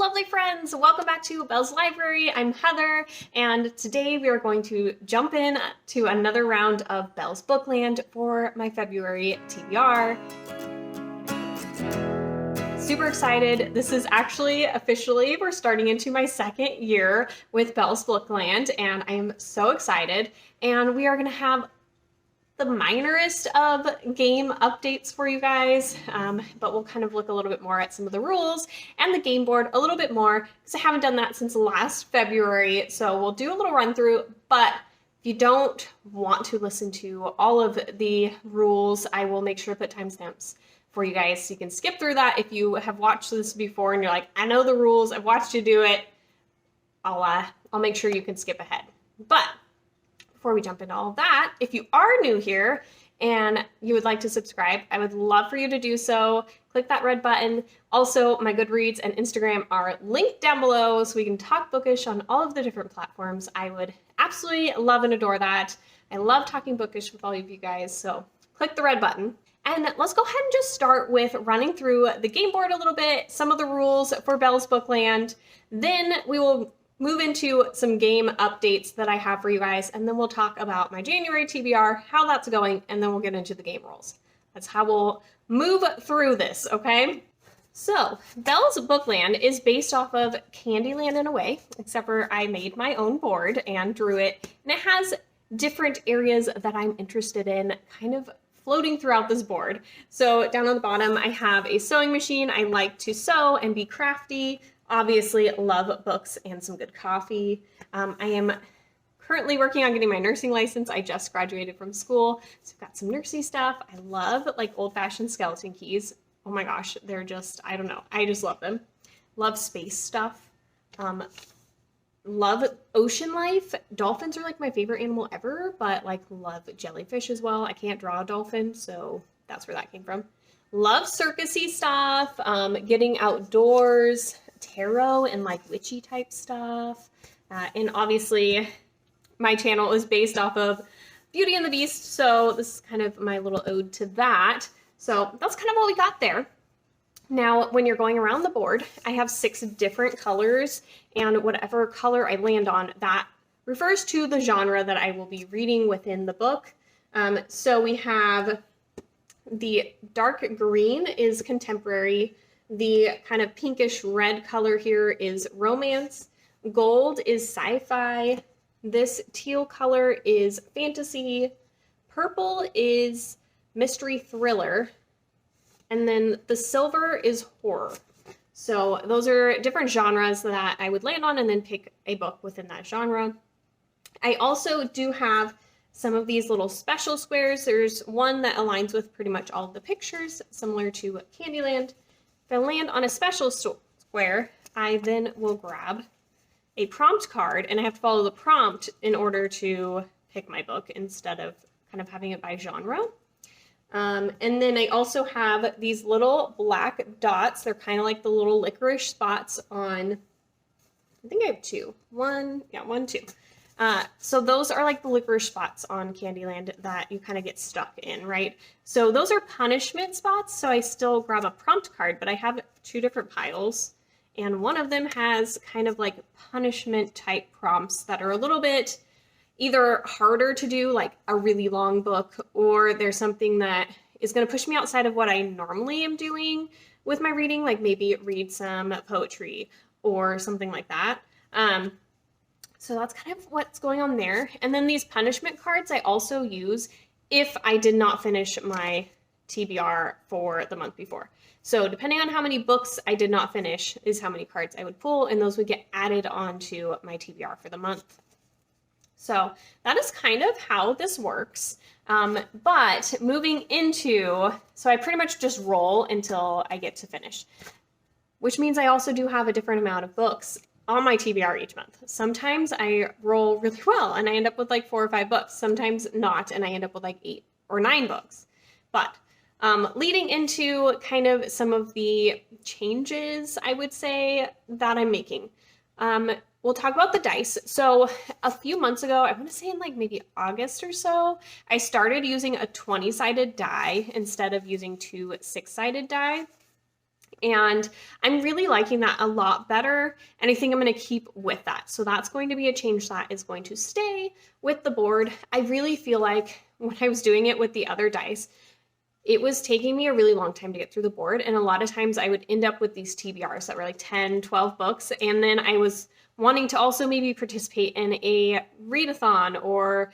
lovely friends! Welcome back to Belle's Library. I'm Heather, and today we are going to jump in to another round of Belle's Bookland for my February TBR. Super excited. This is actually officially, we're starting into my second year with Belle's Bookland, and I am so excited. And we are going to have the minorest of game updates for you guys, but we'll kind of look a little bit more at some of the rules and the game board a little bit more because I haven't done that since last February. So we'll do a little run through, but if you don't want to listen to all of the rules, I will make sure to put timestamps for you guys so you can skip through that. If you have watched this before and you're like, I know the rules, I've watched you do it, I'll make sure you can skip ahead. But before we jump into all of that, if you are new here and you would like to subscribe, I would love for you to do so. Click that red button. Also, my Goodreads and Instagram are linked down below so we can talk bookish on all of the different platforms. I would absolutely love and adore that. I love talking bookish with all of you guys, so click the red button. And let's go ahead and just start with running through the game board a little bit, some of the rules for Belle's Bookland. Then we will move into some game updates that I have for you guys, and then we'll talk about my January TBR, how that's going, and then we'll get into the game rules. That's how we'll move through this, okay? So, Belle's Bookland is based off of Candyland in a way, except for I made my own board and drew it, and it has different areas that I'm interested in kind of floating throughout this board. So down on the bottom, I have a sewing machine. I like to sew and be crafty. Obviously, love books and some good coffee. I am currently working on getting my nursing license. I just graduated from school, so I've got some nursey stuff. I love like old-fashioned skeleton keys. Oh my gosh, they're just, I don't know. I just love them. Love space stuff. Love ocean life. Dolphins are like my favorite animal ever, but like love jellyfish as well. I can't draw a dolphin, so that's where that came from. Love circusy stuff, getting outdoors, tarot and like witchy type stuff. And obviously my channel is based off of Beauty and the Beast, so this is kind of my little ode to that. So that's kind of what we got there. Now, when you're going around the board, I have 6 different colors, and whatever color I land on, that refers to the genre that I will be reading within the book. So we have the dark green is contemporary. The kind of pinkish red color here is romance. Gold is sci-fi. This teal color is fantasy. Purple is mystery thriller. And then the silver is horror. So those are different genres that I would land on and then pick a book within that genre. I also do have some of these little special squares. There's one that aligns with pretty much all of the pictures, similar to Candyland. If I land on a special square, I then will grab a prompt card, and I have to follow the prompt in order to pick my book instead of kind of having it by genre. And then I also have these little black dots. They're kind of like the little licorice spots on, I think I have 2. 1, 2. So those are like the licorice spots on Candyland that you kind of get stuck in, right? So those are punishment spots, so I still grab a prompt card, but I have 2 different piles, and one of them has kind of like punishment type prompts that are a little bit either harder to do, like a really long book, or there's something that is going to push me outside of what I normally am doing with my reading, like maybe read some poetry or something like that. So that's kind of what's going on there. And then these punishment cards I also use if I did not finish my TBR for the month before. So depending on how many books I did not finish is how many cards I would pull, and those would get added onto my TBR for the month. So that is kind of how this works. But moving into, so I pretty much just roll until I get to finish, which means I also do have a different amount of books on my TBR each month. Sometimes I roll really well and I end up with like 4 or 5 books, sometimes not, and I end up with like 8 or 9 books. But leading into kind of some of the changes, I would say, that I'm making. We'll talk about the dice. So a few months ago, I want to say in like maybe August or so, I started using a 20-sided die instead of using 2 6-sided die. And I'm really liking that a lot better, and I think I'm going to keep with that. So that's going to be a change that is going to stay with the board. I really feel like when I was doing it with the other dice, it was taking me a really long time to get through the board, and a lot of times I would end up with these TBRs that were like 10, 12 books, and then I was wanting to also maybe participate in a readathon or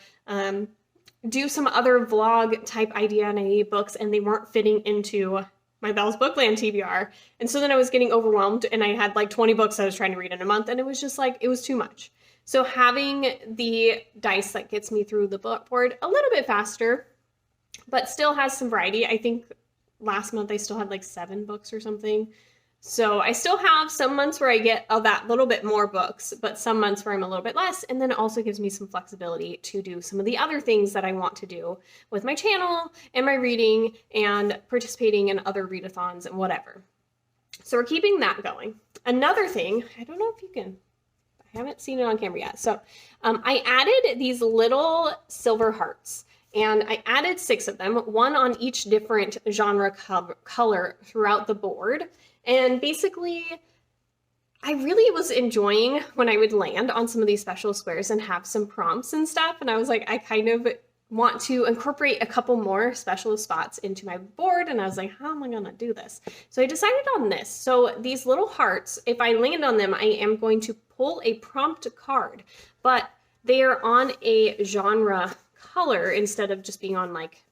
do some other vlog type idea, and I needed books, and they weren't fitting into my Belle's Bookland TBR. And so then I was getting overwhelmed, and I had like 20 books I was trying to read in a month, and it was just like, it was too much. So having the dice that gets me through the book board a little bit faster, but still has some variety. I think last month I still had like 7 books or something. So I still have some months where I get that little bit more books, but some months where I'm a little bit less. And then it also gives me some flexibility to do some of the other things that I want to do with my channel and my reading and participating in other readathons and whatever. So we're keeping that going. Another thing, I don't know if you can, I haven't seen it on camera yet. So I added these little silver hearts. And I added 6 of them, one on each different genre color throughout the board. And basically, I really was enjoying when I would land on some of these special squares and have some prompts and stuff. And I was like, I kind of want to incorporate a couple more special spots into my board. And I was like, how am I going to do this? So I decided on this. So these little hearts, if I land on them, I am going to pull a prompt card, but they are on a genre color instead of just being on like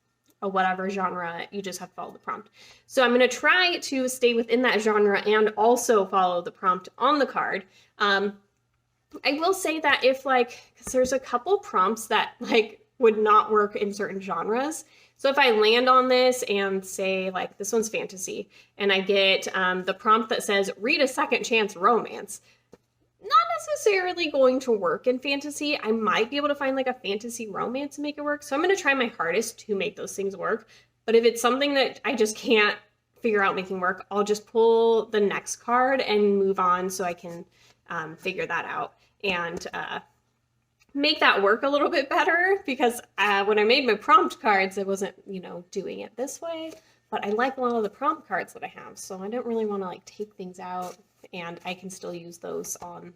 a whatever genre. You just have to follow the prompt. So I'm going to try to stay within that genre and also follow the prompt on the card. I will say that if like, because there's a couple prompts that like would not work in certain genres. So if I land on this and say like this one's fantasy and I get the prompt that says read a second chance romance, not necessarily going to work in fantasy. I might be able to find like a fantasy romance and make it work. So I'm going to try my hardest to make those things work. But if it's something that I just can't figure out making work, I'll just pull the next card and move on so I can figure that out and make that work a little bit better, because when I made my prompt cards, I wasn't, doing it this way. But I like a lot of the prompt cards that I have, so I don't really want to like take things out, and I can still use those on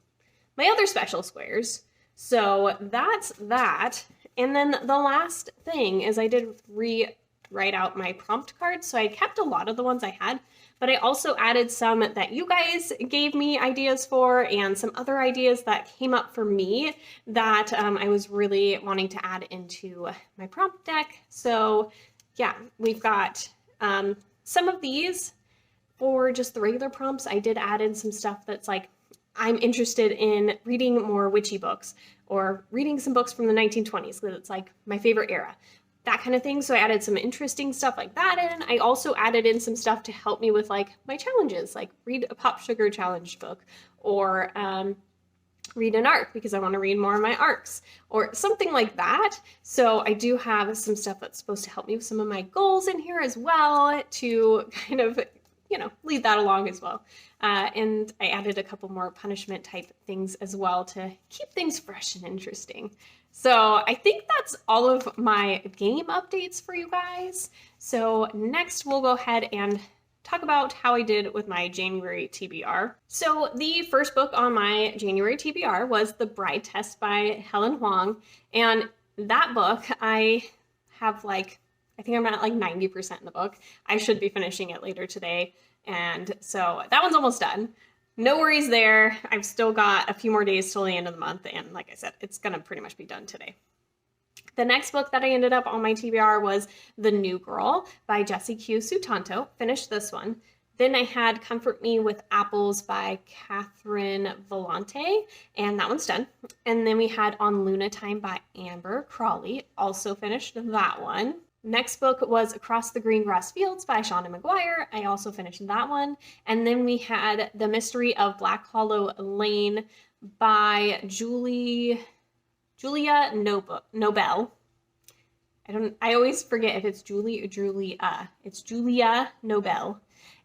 my other special squares. So that's that. And then the last thing is I did rewrite out my prompt cards. So I kept a lot of the ones I had, but I also added some that you guys gave me ideas for and some other ideas that came up for me that I was really wanting to add into my prompt deck. So yeah, we've got some of these for just the regular prompts. I did add in some stuff that's like, I'm interested in reading more witchy books or reading some books from the 1920s because it's like my favorite era, that kind of thing. So I added some interesting stuff like that in. I also added in some stuff to help me with like my challenges, like read a Pop Sugar challenge book or read an arc because I want to read more of my arcs or something like that. So I do have some stuff that's supposed to help me with some of my goals in here as well to kind of lead that along as well. And I added a couple more punishment type things as well to keep things fresh and interesting. So I think that's all of my game updates for you guys. So next we'll go ahead and talk about how I did with my January TBR. So the first book on my January TBR was The Bride Test by Helen Huang. And that book, I think I'm at like 90% in the book. I should be finishing it later today. And so that one's almost done. No worries there. I've still got a few more days till the end of the month. And like I said, it's going to pretty much be done today. The next book that I ended up on my TBR was The New Girl by Jessie Q. Sutanto. Finished this one. Then I had Comfort Me with Apples by Catherine Vellante, and that one's done. And then we had On Luna Time by Amber Crawley. Also finished that one. Next book was Across the Green Grass Fields by Shauna McGuire. I also finished that one. And then we had The Mystery of Black Hollow Lane by Julia Nobel. I always forget if it's Julie or Julia. It's Julia Nobel.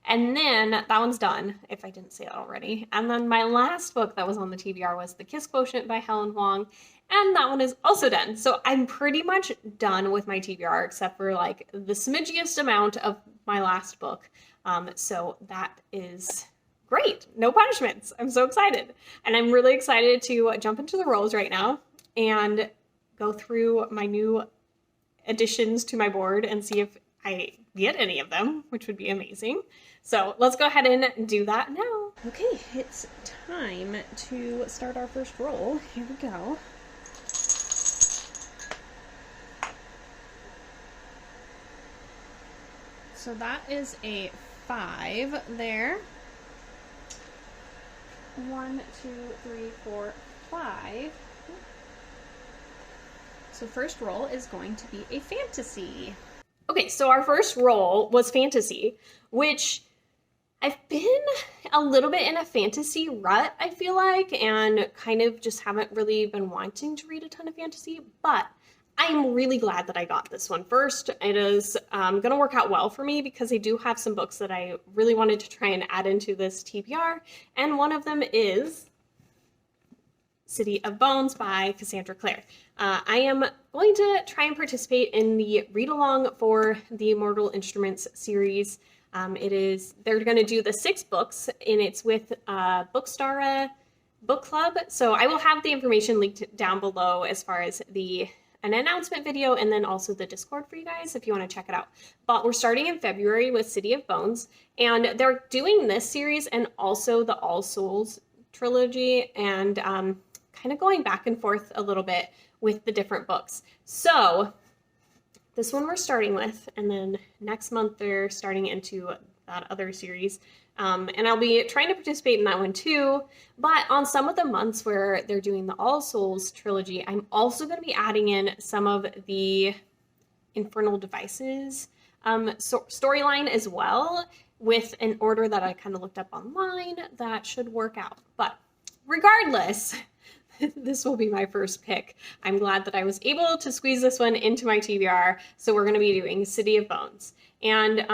And then that one's done, if I didn't say it already. And then my last book that was on the TBR was The Kiss Quotient by Helen Huang. And that one is also done. So I'm pretty much done with my TBR except for like the smidgiest amount of my last book. So that is great. No punishments. I'm so excited. And I'm really excited to jump into the rolls right now and go through my new additions to my board and see if I get any of them, which would be amazing. So let's go ahead and do that now. Okay, it's time to start our first roll. Here we go. So that is a 5 there. 1, 2, 3, 4, 5. So first roll is going to be a fantasy. Okay, so our first roll was fantasy, which I've been a little bit in a fantasy rut, I feel like, and kind of just haven't really been wanting to read a ton of fantasy, but I'm really glad that I got this one first. It is going to work out well for me because I do have some books that I really wanted to try and add into this TBR, and one of them is City of Bones by Cassandra Clare. I am going to try and participate in the read-along for the Mortal Instruments series. They're going to do the 6 books, and it's with Bookstara Book Club. So I will have the information linked down below as far as an announcement video and then also the Discord for you guys if you want to check it out. But we're starting in February with City of Bones, and they're doing this series and also the All Souls trilogy, and kind of going back and forth a little bit with the different books. So this one we're starting with, and then next month they're starting into that other series. And I'll be trying to participate in that one too. But on some of the months where they're doing the All Souls trilogy, I'm also going to be adding in some of the Infernal Devices storyline as well, with an order that I kind of looked up online that should work out. But regardless, this will be my first pick. I'm glad that I was able to squeeze this one into my TBR. So we're going to be doing City of Bones. And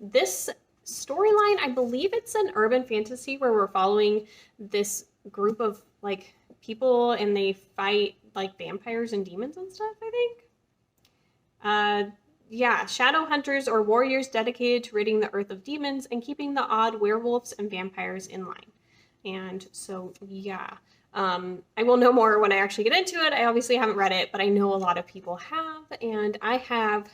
this storyline, I believe it's an urban fantasy where we're following this group of like people and they fight like vampires and demons and stuff, I think. Yeah, shadow hunters or warriors dedicated to ridding the earth of demons and keeping the odd werewolves and vampires in line. And so, yeah, I will know more when I actually get into it. I obviously haven't read it, but I know a lot of people have, and I have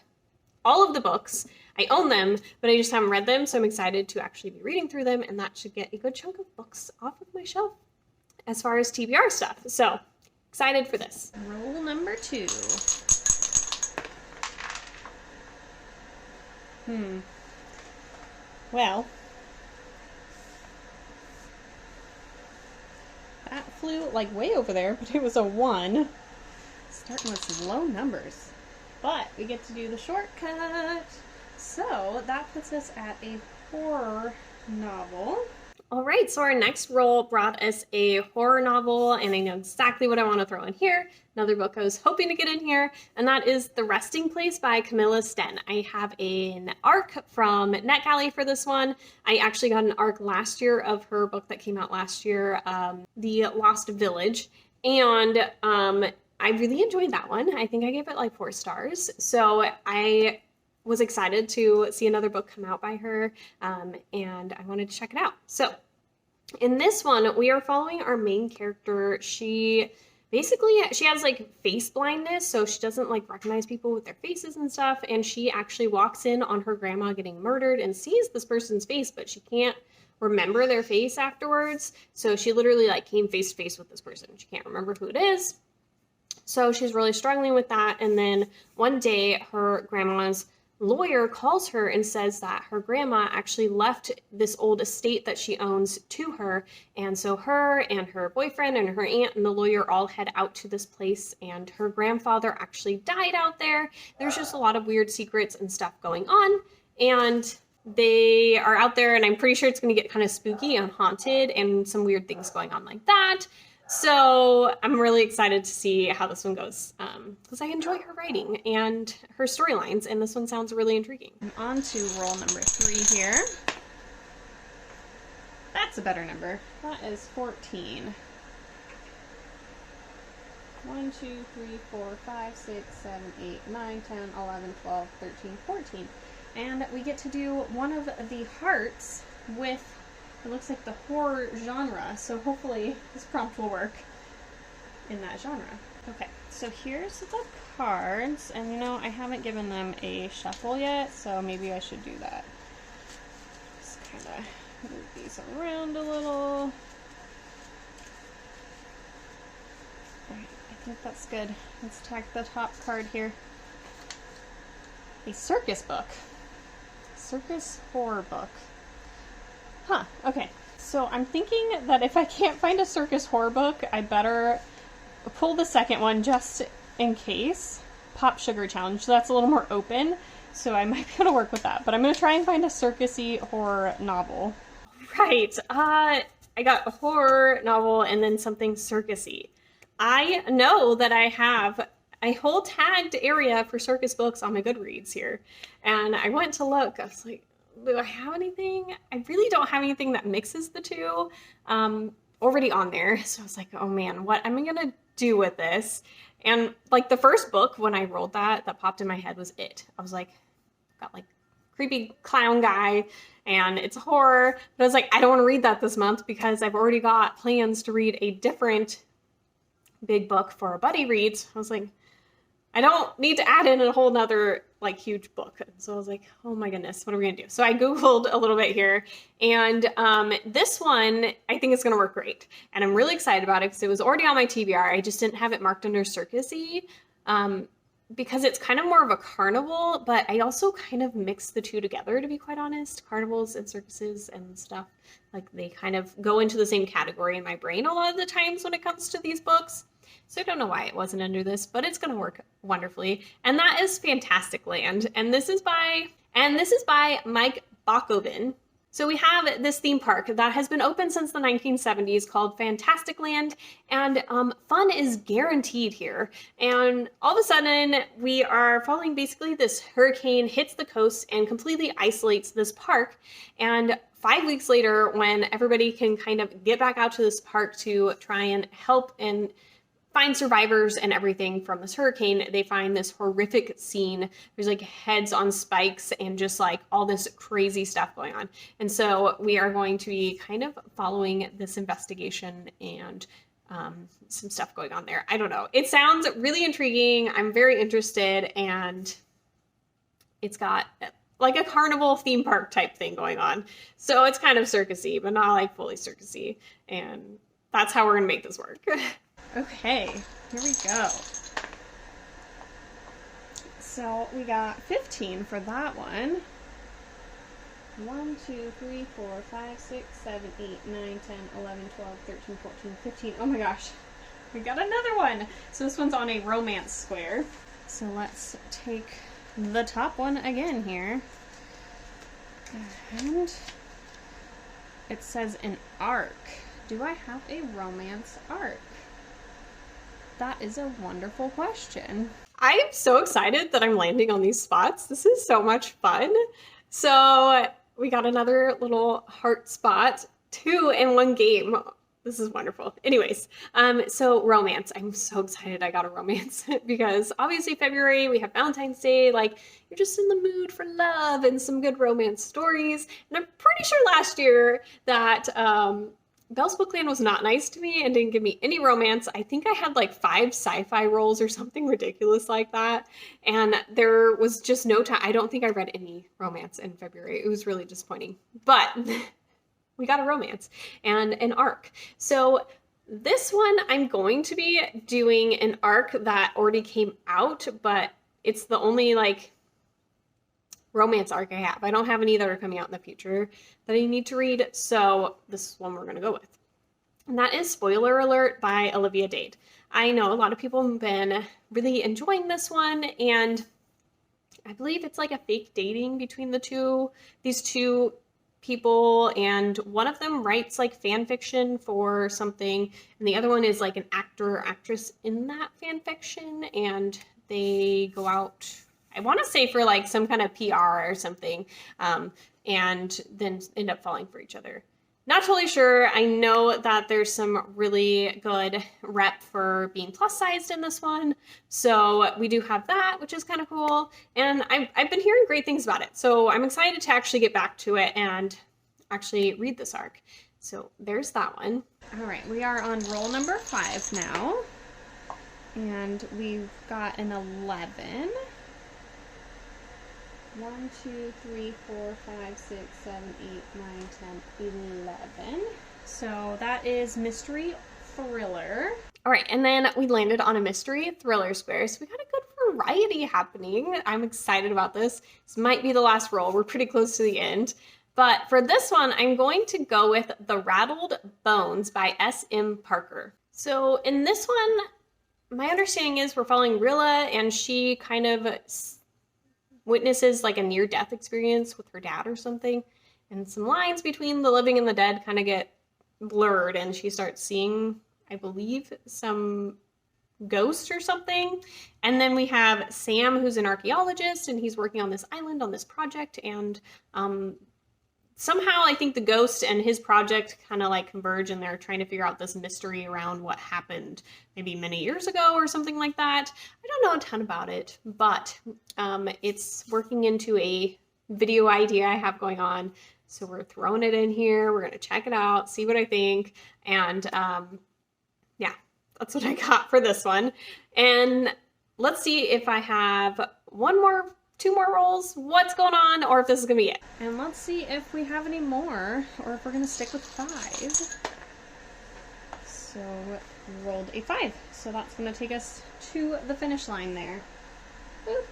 all of the books. I own them, but I just haven't read them, so I'm excited to actually be reading through them, and that should get a good chunk of books off of my shelf as far as TBR stuff. So, excited for this. Roll number 2. Well, that flew like way over there, but it was a 1. Starting with some low numbers. But we get to do the shortcut. So that puts us at a horror novel. All right, so our next roll brought us a horror novel, and I know exactly what I want to throw in here. Another book I was hoping to get in here, and that is The Resting Place by Camilla Sten. I have an ARC from NetGalley for this one. I actually got an ARC last year of her book that came out last year, The Lost Village, and I really enjoyed that one. I think I gave it like 4 stars. So I was excited to see another book come out by her, and I wanted to check it out. So in this one, we are following our main character. She has like face blindness, so she doesn't like recognize people with their faces and stuff, and she actually walks in on her grandma getting murdered and sees this person's face, but she can't remember their face afterwards. So she literally like came face to face with this person. She can't remember who it is. So she's really struggling with that. And then one day her grandma's lawyer calls her and says that her grandma actually left this old estate that she owns to her. And so her and her boyfriend and her aunt and the lawyer all head out to this place, and her grandfather actually died out there. There's just a lot of weird secrets and stuff going on. And they are out there, and I'm pretty sure it's going to get kind of spooky and haunted and some weird things going on like that. So I'm really excited to see how this one goes, because I enjoy her writing and her storylines, and this one sounds really intriguing. I'm on to roll number 3 here. That's a better number. That is 14. 1, 2, 3, 4, 5, 6, 7, 8, 9, 10, 11, 12, 13, 14. And we get to do one of the hearts with, it looks like the horror genre, so hopefully this prompt will work in that genre. Okay, so here's the cards, and you know, I haven't given them a shuffle yet, so maybe I should do that. Just kind of move these around a little. Alright, I think that's good. Let's tack the top card here. A circus book. Circus horror book. Huh, okay. So I'm thinking that if I can't find a circus horror book, I better pull the second one just in case. Pop Sugar Challenge. So that's a little more open, so I might be able to work with that. But I'm going to try and find a circusy horror novel. Right. I got a horror novel and then something circusy. I know that I have a whole tagged area for circus books on my Goodreads here. And I went to look. I was like, do I have anything? I really don't have anything that mixes the two already on there. So I was like, oh man, what am I going to do with this? And like the first book, when I rolled that popped in my head was It. I was like, got like creepy clown guy and it's horror. But I was like, I don't want to read that this month because I've already got plans to read a different big book for a buddy reads. I was like, I don't need to add in a whole nother like huge book. So I was like, oh my goodness, what are we gonna do? So I Googled a little bit here, and this one I think is gonna work great. And I'm really excited about it because it was already on my TBR. I just didn't have it marked under circusy because it's kind of more of a carnival, but I also kind of mix the two together, to be quite honest. Carnivals and circuses and stuff, like they kind of go into the same category in my brain a lot of the times when it comes to these books. So I don't know why it wasn't under this, but it's going to work wonderfully. And that is Fantastic Land. And this is by Mike Bakovin. So we have this theme park that has been open since the 1970s called Fantastic Land, and fun is guaranteed here. And all of a sudden, we are following basically this hurricane hits the coast and completely isolates this park. And 5 weeks later, when everybody can kind of get back out to this park to try and help and find survivors and everything from this hurricane, they find this horrific scene. There's like heads on spikes and just like all this crazy stuff going on. And so we are going to be kind of following this investigation and some stuff going on there. I don't know. It sounds really intriguing. I'm very interested, and it's got like a carnival theme park type thing going on. So it's kind of circusy, but not like fully circusy. And that's how we're gonna make this work. Okay, here we go. So we got 15 for that one. 1, 2, 3, 4, 5, 6, 7, 8, 9, 10, 11, 12, 13, 14, 15. Oh my gosh, we got another one. So this one's on a romance square. So let's take the top one again here. And it says an arc. Do I have a romance arc? That is a wonderful question. I am so excited that I'm landing on these spots. This is so much fun. So we got another little heart spot, 2 in 1 game. This is wonderful. Anyways, so romance. I'm so excited I got a romance because obviously February, we have Valentine's Day. Like, you're just in the mood for love and some good romance stories. And I'm pretty sure last year that Belle's Bookland was not nice to me and didn't give me any romance. I think I had like 5 sci-fi rolls or something ridiculous like that. And there was just no time. I don't think I read any romance in February. It was really disappointing. But we got a romance and an arc. So this one, I'm going to be doing an arc that already came out, but it's the only like romance arc I have. I don't have any that are coming out in the future that I need to read, so this is one we're going to go with. And that is Spoiler Alert by Olivia Dade. I know a lot of people have been really enjoying this one, and I believe it's like a fake dating between these two people, and one of them writes like fan fiction for something, and the other one is like an actor or actress in that fan fiction, and they go out, I want to say for like some kind of PR or something, and then end up falling for each other. Not totally sure. I know that there's some really good rep for being plus sized in this one. So we do have that, which is kind of cool. And I've been hearing great things about it. So I'm excited to actually get back to it and actually read this arc. So there's that one. All right, we are on roll number 5 now. And we've got an 11. 1, 2, 3, 4, 5, 6, 7, 8, 9, 10, 11. So that is mystery thriller. All right, and then we landed on a mystery thriller square. So we got a good variety happening. I'm excited about this. This might be the last roll. We're pretty close to the end. But for this one, I'm going to go with The Rattled Bones by S.M. Parker. So in this one, my understanding is we're following Rilla, and she kind of witnesses like a near-death experience with her dad or something, and some lines between the living and the dead kind of get blurred, and she starts seeing, I believe, some ghost or something. And then we have Sam, who's an archaeologist, and he's working on this island on this project, and somehow I think the ghost and his project kind of like converge, and they're trying to figure out this mystery around what happened maybe many years ago or something like that. I don't know a ton about it, but it's working into a video idea I have going on. So we're throwing it in here. We're going to check it out, see what I think. And yeah, that's what I got for this one. And let's see if I have two more rolls, what's going on, or if this is gonna be it. And let's see if we have any more, or if we're gonna stick with 5. So rolled a 5. So that's gonna take us to the finish line there. Boop.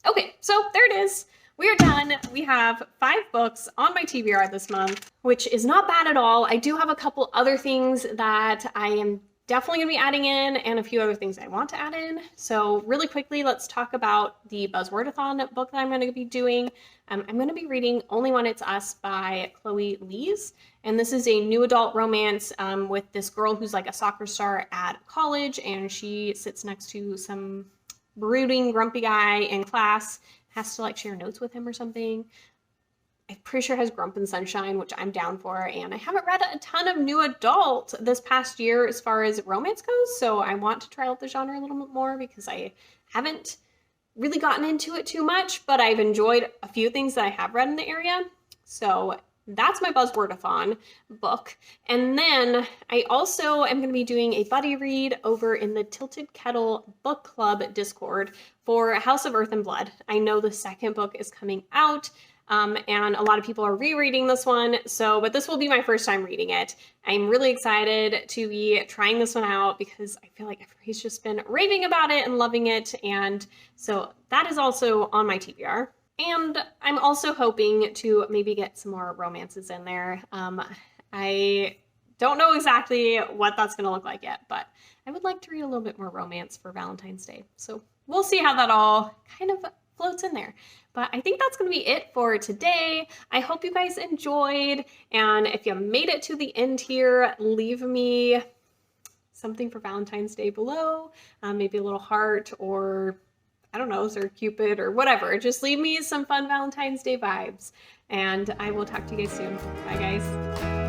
Okay, so there it is. We are done. We have 5 books on my TBR this month, which is not bad at all. I do have a couple other things that I am definitely going to be adding in, and a few other things I want to add in. So really quickly, let's talk about the Buzzwordathon book that I'm going to be doing. I'm going to be reading Only When It's Us by Chloe Lees. And this is a new adult romance with this girl who's like a soccer star at college, and she sits next to some brooding, grumpy guy in class, has to like share notes with him or something. I'm pretty sure it has Grump and Sunshine, which I'm down for, and I haven't read a ton of new adult this past year as far as romance goes, so I want to try out the genre a little bit more because I haven't really gotten into it too much, but I've enjoyed a few things that I have read in the area. So that's my Buzzwordathon book. And then I also am going to be doing a buddy read over in the Tilted Kettle Book Club Discord for House of Earth and Blood. I know the second book is coming out, and a lot of people are rereading this one, but this will be my first time reading it. I'm really excited to be trying this one out because I feel like everybody's just been raving about it and loving it, and so that is also on my TBR. And I'm also hoping to maybe get some more romances in there. I don't know exactly what that's going to look like yet, but I would like to read a little bit more romance for Valentine's Day. So we'll see how that all kind of floats in there. But I think that's going to be it for today. I hope you guys enjoyed. And if you made it to the end here, leave me something for Valentine's Day below. Maybe a little heart, or I don't know, Sir Cupid or whatever. Just leave me some fun Valentine's Day vibes. And I will talk to you guys soon. Bye, guys.